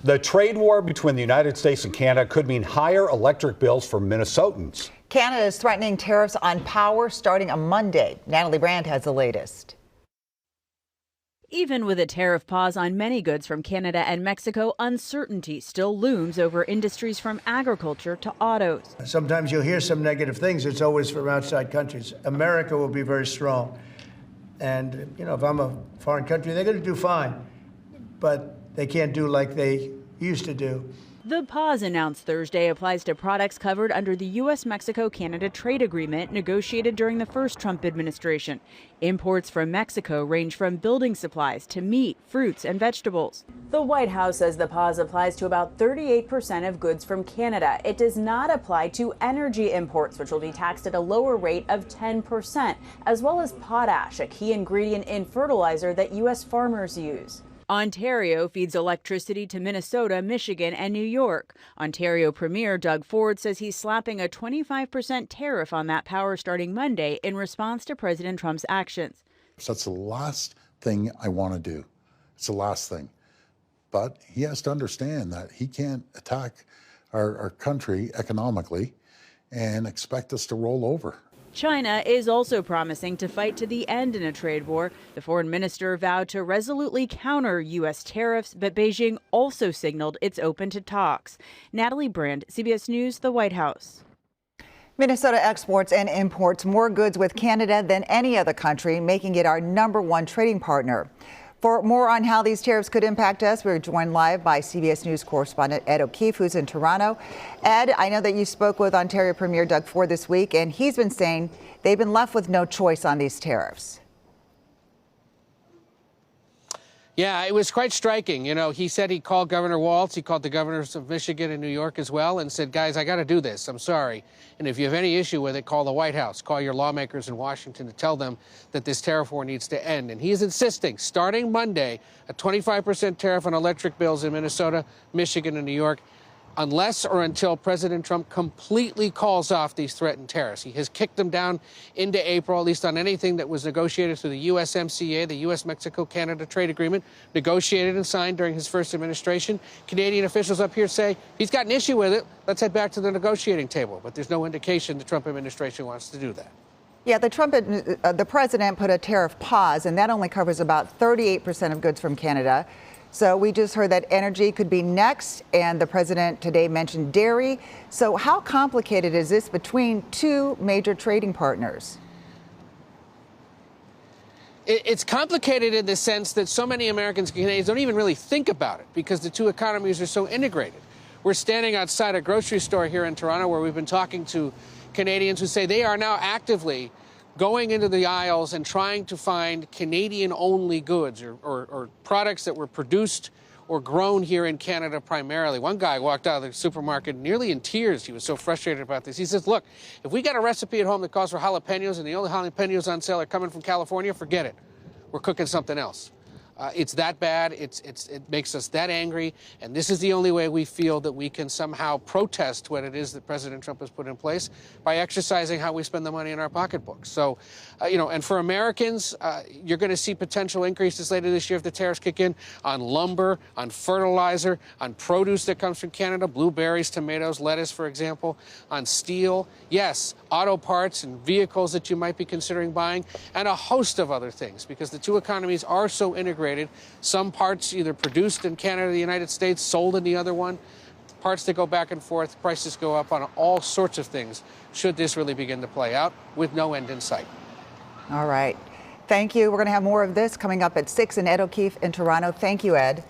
The trade war between the United States and Canada could mean higher electric bills for Minnesotans. Canada is threatening tariffs on power starting on Monday. Natalie Brand has the latest. Even with a tariff pause on many goods from Canada and Mexico, uncertainty still looms over industries from agriculture to autos. Sometimes you'll hear some negative things. It's always from outside countries. America will be very strong. And, if I'm a foreign country, they're going to do fine. But they can't do like they used to do. The pause announced Thursday applies to products covered under the U.S.-Mexico-Canada trade agreement negotiated during the first Trump administration. Imports from Mexico range from building supplies to meat, fruits, and vegetables. The White House says the pause applies to about 38% of goods from Canada. It does not apply to energy imports, which will be taxed at a lower rate of 10%, as well as potash, a key ingredient in fertilizer that U.S. farmers use. Ontario feeds electricity to Minnesota, Michigan, and New York. Ontario Premier Doug Ford says he's slapping a 25% tariff on that power starting Monday in response to President Trump's actions. So that's the last thing I want to do. It's the last thing. But he has to understand that he can't attack our country economically and expect us to roll over. China is also promising to fight to the end in a trade war. The foreign minister vowed to resolutely counter U.S. tariffs, but Beijing also signaled it's open to talks. Natalie Brand, CBS News, the White House. Minnesota exports and imports more goods with Canada than any other country, making it our #1 trading partner. For more on how these tariffs could impact us, we're joined live by CBS News correspondent Ed O'Keefe, who's in Toronto. Ed, I know that you spoke with Ontario Premier Doug Ford this week, and he's been saying they've been left with no choice on these tariffs. Yeah, it was quite striking. He said he called Governor Walz, he called the governors of Michigan and New York as well, and said, guys, I got to do this. I'm sorry. And if you have any issue with it, call the White House. Call your lawmakers in Washington to tell them that this tariff war needs to end. And he's insisting, starting Monday, a 25% tariff on electric bills in Minnesota, Michigan, and New York, unless or until President Trump completely calls off these threatened tariffs. He has kicked them down into April, at least on anything that was negotiated through the USMCA, the U.S.-Mexico-Canada trade agreement, negotiated and signed during his first administration. Canadian officials up here say he's got an issue with it. Let's head back to the negotiating table. But there's no indication the Trump administration wants to do that. Yeah, the president put a tariff pause, and that only covers about 38% of goods from Canada. So we just heard that energy could be next, and the president today mentioned dairy. So how complicated is this between two major trading partners? It's complicated in the sense that so many Americans and Canadians don't even really think about it because the two economies are so integrated. We're standing outside a grocery store here in Toronto where we've been talking to Canadians who say they are now actively going into the aisles and trying to find Canadian-only goods or products that were produced or grown here in Canada primarily. One guy walked out of the supermarket nearly in tears. He was so frustrated about this. He says, look, if we got a recipe at home that calls for jalapenos and the only jalapenos on sale are coming from California, forget it. We're cooking something else. It's that bad. It makes us that angry. And this is the only way we feel that we can somehow protest what it is that President Trump has put in place by exercising how we spend the money in our pocketbooks. So, and for Americans, you're going to see potential increases later this year if the tariffs kick in on lumber, on fertilizer, on produce that comes from Canada, blueberries, tomatoes, lettuce, for example, on steel. Yes, auto parts and vehicles that you might be considering buying, and a host of other things, because the two economies are so integrated. Some parts either produced in Canada or the United States, sold in the other one. Parts that go back and forth, prices go up on all sorts of things should this really begin to play out with no end in sight. All right. Thank you. We're going to have more of this coming up at 6 in Ed O'Keefe in Toronto. Thank you, Ed.